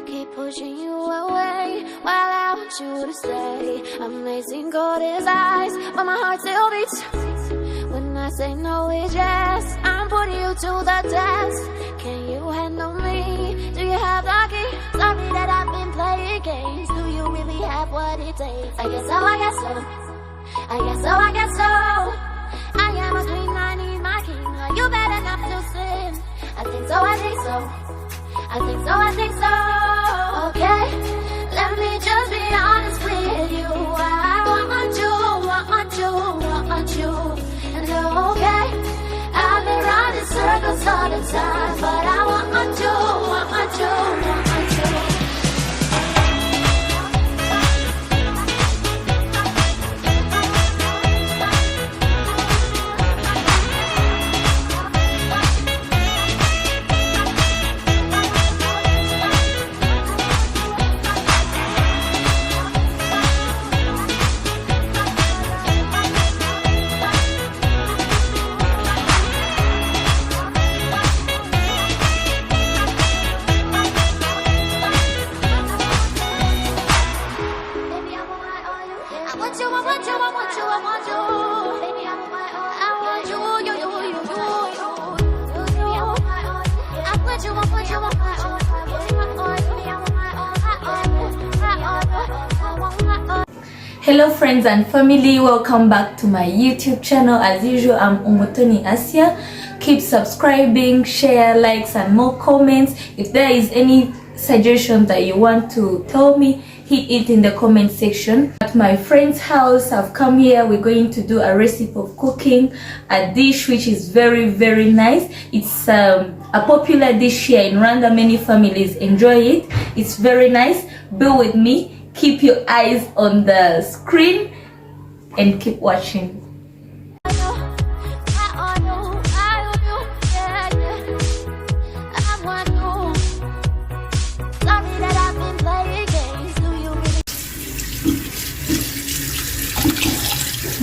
keep pushing you away while I want you to stay. Amazing gold is eyes, but my heart still beats. When I say no, it's yes. I'm putting you to the test. Can you handle me? Do you have the key? Sorry that I've been playing games. Do you really have what it takes? I guess so, I guess so. I guess so, I guess so. I am a queen, I need my king. Are you bad enough to sin? I think so, I think so. I think so, I think so. Okay, let me just be honest with you. I want you, want you, want you. And okay, I've been running circles all the time, but I want you, want you, want you. Hello friends and family, welcome back to my YouTube channel. As usual, I'm Umotoni Asia. Keep subscribing, share, likes and more comments. If there is any suggestion that you want to tell me, hit it in the comment section. At my friend's house, I've come here. We're going to do a recipe of cooking a dish which is very nice. It's a popular dish here in Rwanda. Many families enjoy it. It's very nice. Bear with me. Keep your eyes on the screen and keep watching.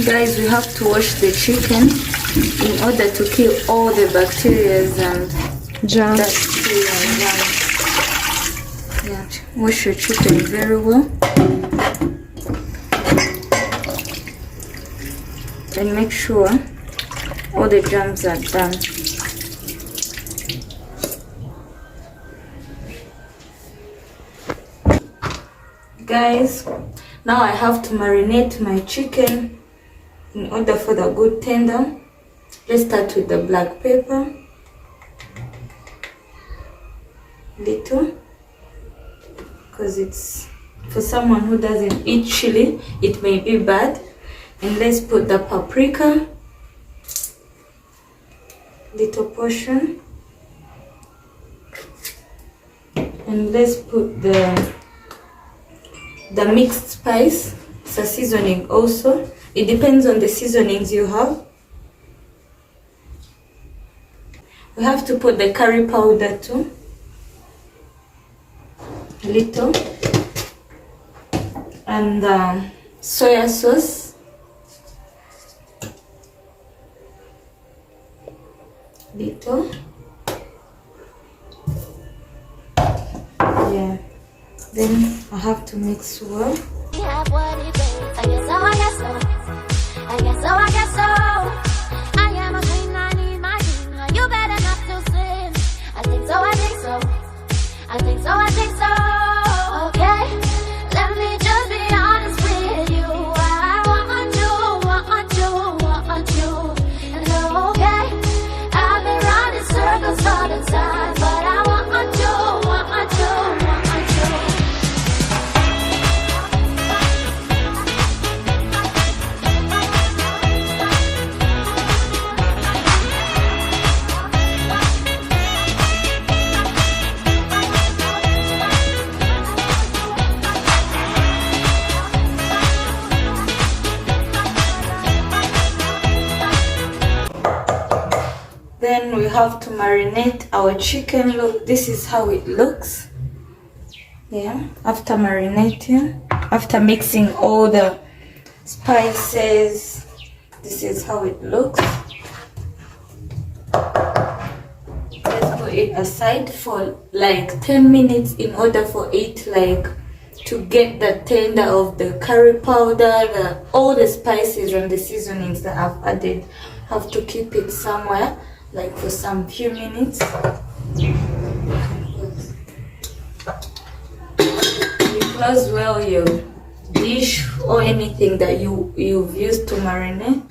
Guys, we have to wash the chicken in order to kill all the bacteria and germs. Yeah, wash your chicken very well and make sure all the germs are done. Guys, now I have to marinate my chicken in order for the good tender. Let's start with the black pepper. Little, because it's for someone who doesn't eat chili, it may be bad. And let's put the paprika, little portion, and let's put the mixed spice. It's a seasoning also. It depends on the seasonings you have. We have to put the curry powder too, little, and soya sauce, little. Yeah, then I have to mix well. I guess so, I guess so. I guess so, I guess so. I am a queen, I need my king. Are you bad enough to sin? I think so, I think so. I think so, I think so. Okay, let me just be honest with you. I want you, want you, want you. And okay, I've been running circles all the time, but I want you, want you, want you. Then we have to marinate our chicken. Look, this is how it looks. Yeah, after marinating, after mixing all the spices, this is how it looks. Let's go it aside for like 10 minutes in order for it like to get the tender of the curry powder, all the spices and the seasonings that I've added. Have to keep it somewhere like for some few minutes. You close well your dish or anything that you've used to marinate.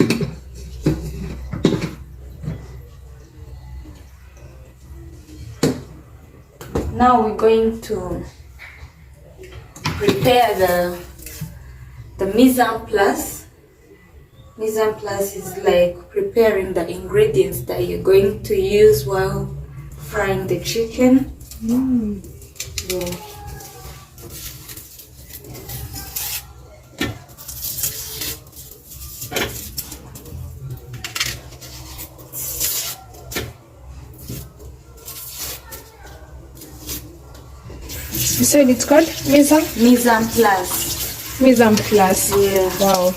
Now we're going to prepare the mise en place. Mise en place is like preparing the ingredients that you're going to use while frying the chicken. Yeah. You said it's called mise en place. Mise en place. Yeah. Wow.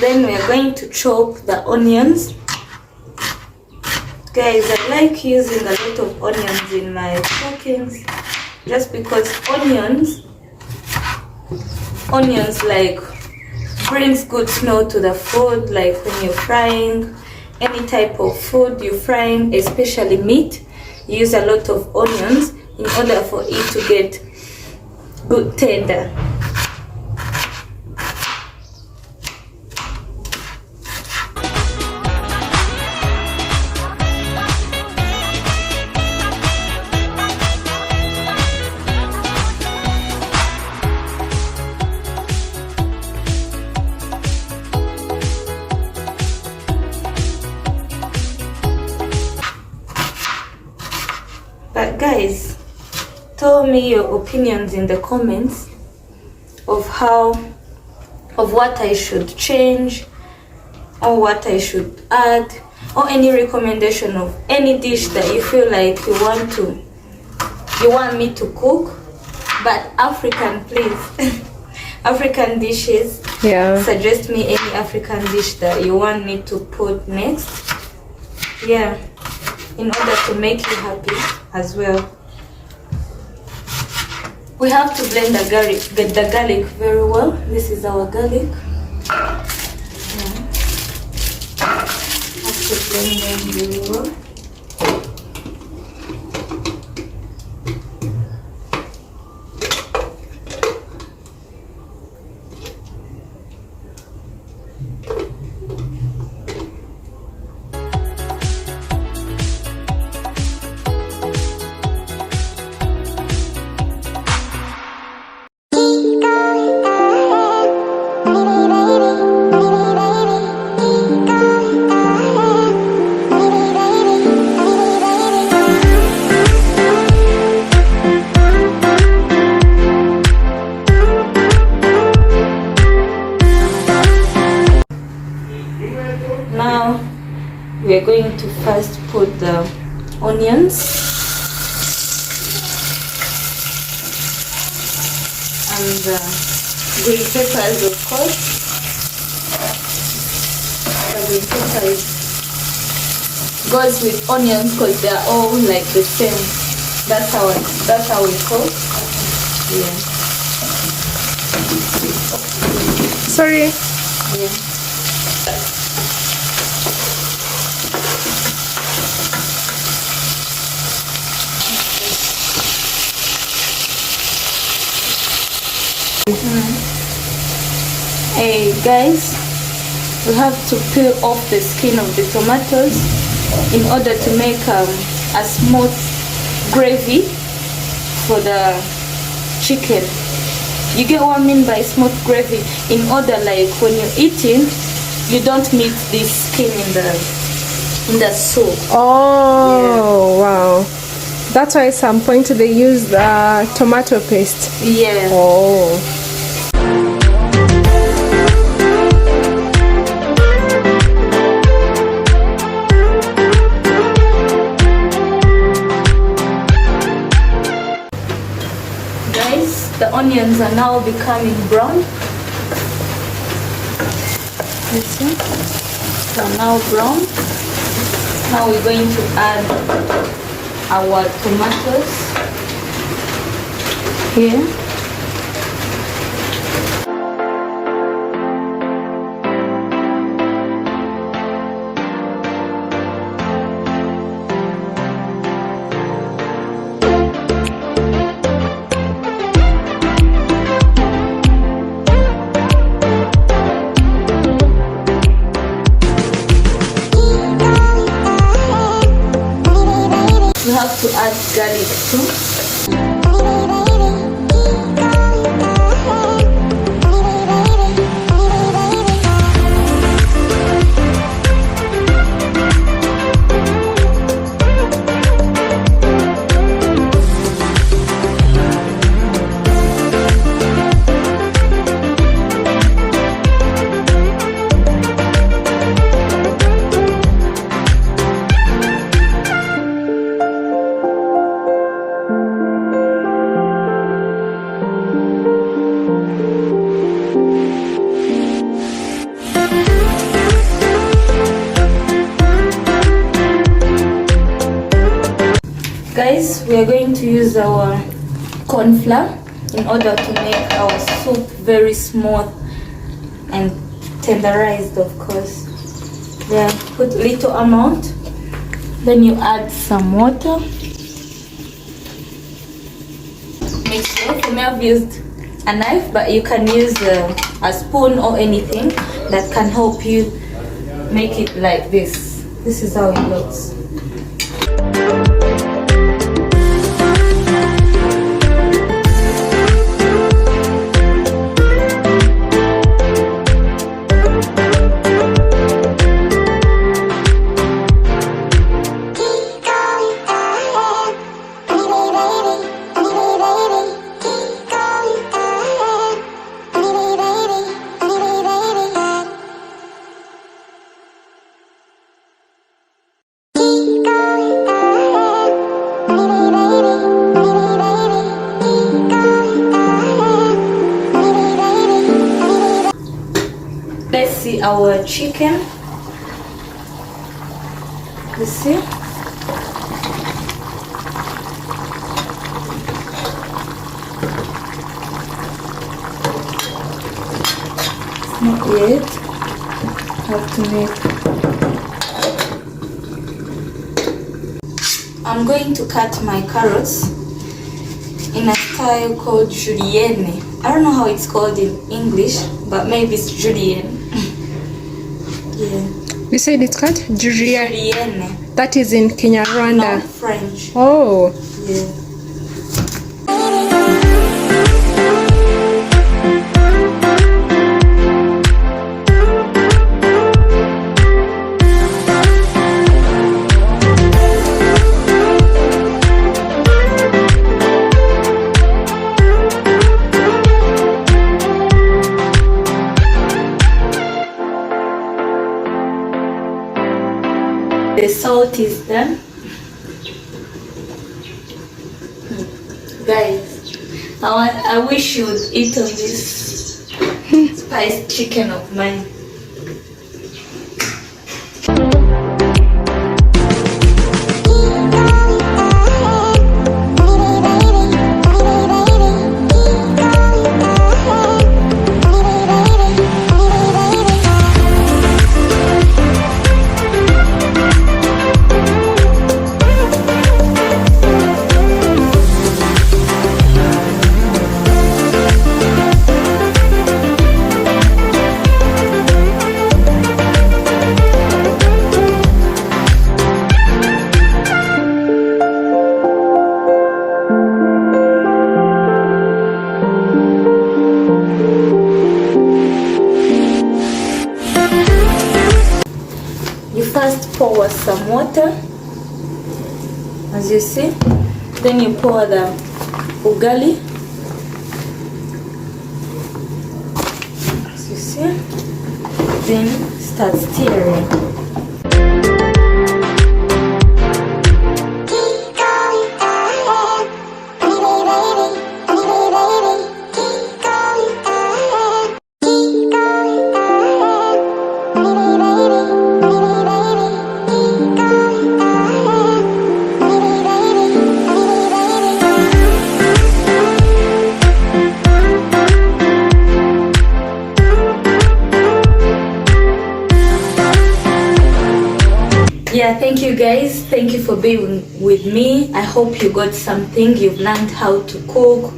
Then we are going to chop the onions. Guys, I like using a lot of onions in my cookings just because onions like brings good smell to the food. Like when you're frying any type of food you're frying, especially meat, you use a lot of onions in order for it to get good tender. But guys, tell me your opinions in the comments of what I should change or what I should add, or any recommendation of any dish that you feel like you want me to cook, but African, please. African dishes. Yeah. Suggest me any African dish that you want me to put next. Yeah, in order to make you happy as well. We have to blend the garlic very well. This is our garlic. Have to blend them very well. Now we are going to first put the onions and the green peppers, of course. The green peppers goes with onions because they are all like the same. That's how we cook. Yeah. Sorry. Yeah. Hey guys, we have to peel off the skin of the tomatoes in order to make a smooth gravy for the chicken. You get what I mean by smooth gravy? In order, like when you're eating, you don't meet the skin in the soup. Oh, wow. That's why at some point they use tomato paste. Yeah. Oh. Guys, the onions are now becoming brown. You see? They're now brown. Now we're going to add our tomatoes here. We have to add garlic too. Guys, we are going to use our corn flour in order to make our soup very smooth and tenderized, of course. Then put little amount, then you add some water. Mix it. You may have used a knife, but you can use a spoon or anything that can help you make it like this. This is how it looks. Let's see our chicken. You see? Not yet. Have to make. I'm going to cut my carrots in a style called julienne. I don't know how it's called in English, but maybe it's julienne. Yeah. You said it's called Julienne. That is in Kenya, Rwanda. No, French. Oh. Yeah. The salt is done. Guys, I wish you would eat on this spiced chicken of mine. pour some water, as you see. Then you pour the ugali, as you see. Then start stirring. Yeah, thank you guys. Thank you for being with me. I hope you got something. You've learned how to cook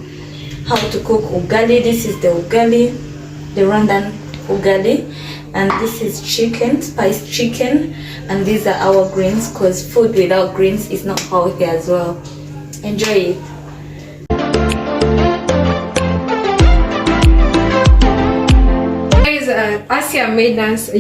ugali. This is the ugali, the Rwandan ugali, and this is chicken, spiced chicken, and these are our greens, because food without greens is not healthy as well. Enjoy it. Asia made us,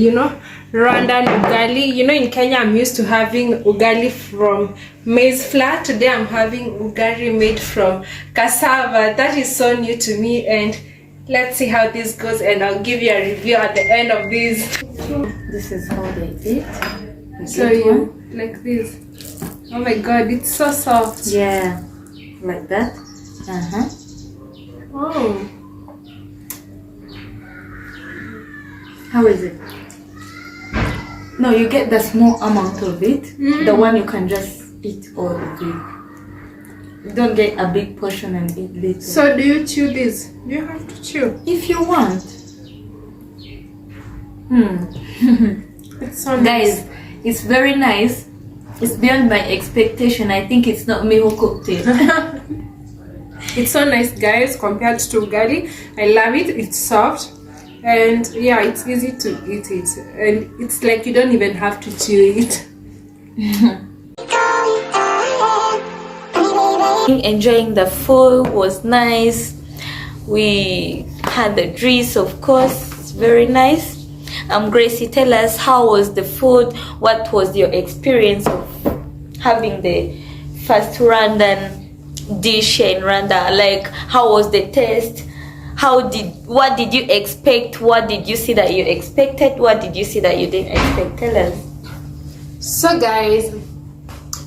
Rwandan ugali. In Kenya I'm used to having ugali from maize flour. Today I'm having ugali made from cassava. That is so new to me, and let's see how this goes, and I'll give you a review at the end of this. This is how they eat. So you like this. Oh my god, it's so soft. Yeah, like that. Oh, how is it? No, you get the small amount of it. The one you can just eat all of it. You don't get a big portion and eat little. so do you chew this? Do you have to chew? If you want. It's so nice. Guys, it's very nice. It's beyond my expectation. I think it's not me who cooked it. It's so nice, guys, compared to ugali. I love it. It's soft. And yeah, it's easy to eat it, and it's like you don't even have to chew it. Enjoying the food was nice. We had the drinks, of course. It's very nice. Gracie, tell us, how was the food? What was your experience of having the first Rwandan dish in Rwanda? Like, how was the taste? What did you expect? What did you see that you expected? What did you see that you didn't expect? Tell us. So guys,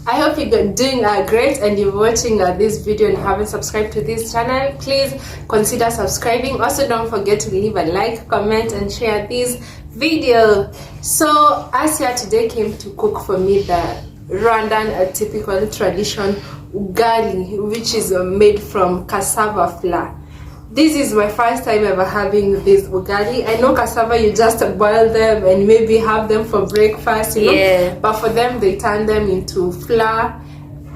I hope you're doing great, and you're watching this video and haven't subscribed to this channel. Please consider subscribing. Also, don't forget to leave a like, comment, and share this video. So Asia today came to cook for me the Rwandan typical tradition ugali, which is made from cassava flour. This is my first time ever having this ugali. I know cassava, you just boil them and maybe have them for breakfast, Yeah. But for them, they turn them into flour.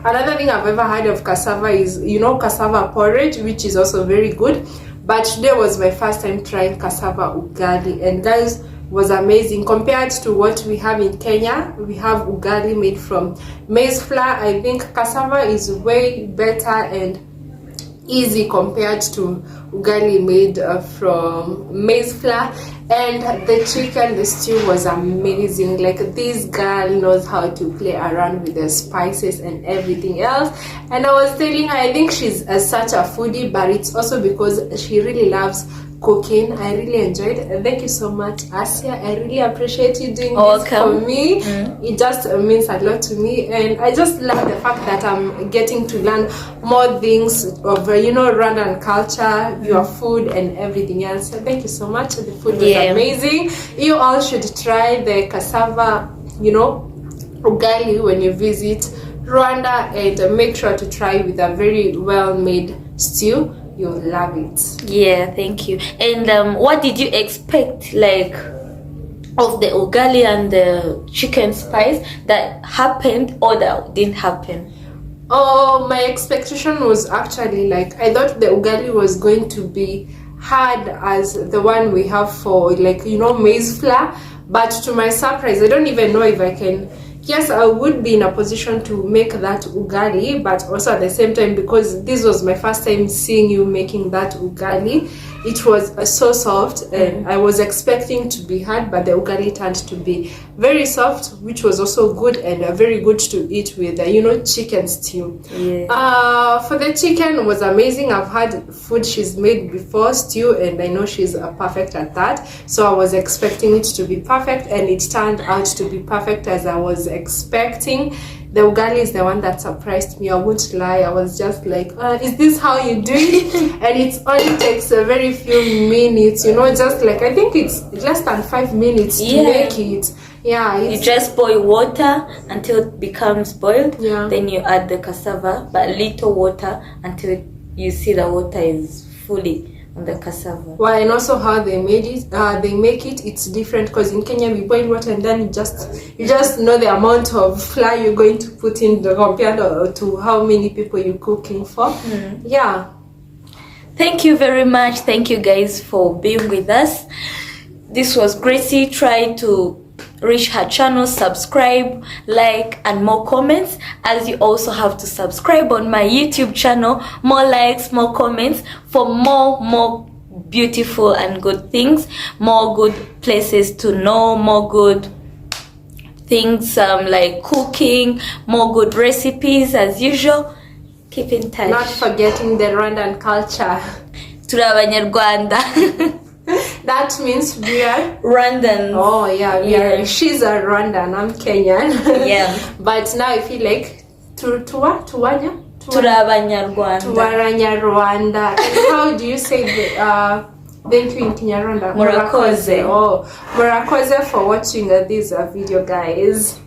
Another thing I've ever heard of cassava is, cassava porridge, which is also very good. But today was my first time trying cassava ugali. And guys, was amazing. Compared to what we have in Kenya, we have ugali made from maize flour. I think cassava is way better and easy compared to ugali made from maize flour. And the chicken, the stew was amazing. Like, this girl knows how to play around with the spices and everything else. And I was telling her, I think she's such a foodie, but it's also because she really loves cooking. I really enjoyed it. Thank you so much, Asia. I really appreciate you doing this for me. It just means a lot to me, and I just love the fact that I'm getting to learn more things of Rwandan culture, your food, and everything else. So thank you so much. The food was amazing. You all should try the cassava ugali when you visit Rwanda, and make sure to try with a very well made stew. You'll love it. Yeah, thank you. And what did you expect, like, of the ugali and the chicken spice that happened or that didn't happen? Oh, my expectation was actually, like, I thought the ugali was going to be hard as the one we have for, like, maize flour. But to my surprise, I don't even know if I can yes, I would be in a position to make that ugali, but also at the same time, because this was my first time seeing you making that ugali, it was so soft, and I was expecting to be hard, but the ugali turned to be very soft, which was also good, and very good to eat with, chicken stew. For the chicken, was amazing. I've had food she's made before, stew, and I know she's perfect at that, so I was expecting it to be perfect, and it turned out to be perfect as I was expecting. The ugali is the one that surprised me. I won't lie. I was just like, is this how you do it? And it only takes a very few minutes, just like, I think it's less than 5 minutes to make it. Yeah, you just boil water until it becomes boiled. Then you add the cassava, but little water until you see the water is fully on the cassava. Well, and also how they made it, they make it, it's different, because in Kenya we boil water and then you just know the amount of flour you're going to put in the compared to how many people you're cooking for. Yeah. Thank you very much. Thank you guys for being with us. This was Gracie. Try to reach her channel, subscribe, like, and more comments, as you also have to subscribe on my YouTube channel. More likes, more comments for more beautiful and good things, more good places to know, more good things like cooking, more good recipes as usual. Keep in touch. Not forgetting the Rwandan culture. Turi Abanyarwanda. That means we are Rwandan. Oh yeah, she's a Rwandan, I'm Kenyan. Yeah. But now I feel like Tuwaranya Rwanda. And how do you say thank you in Kinyarwanda? Murakoze. Oh, Murakoze for watching this video, guys.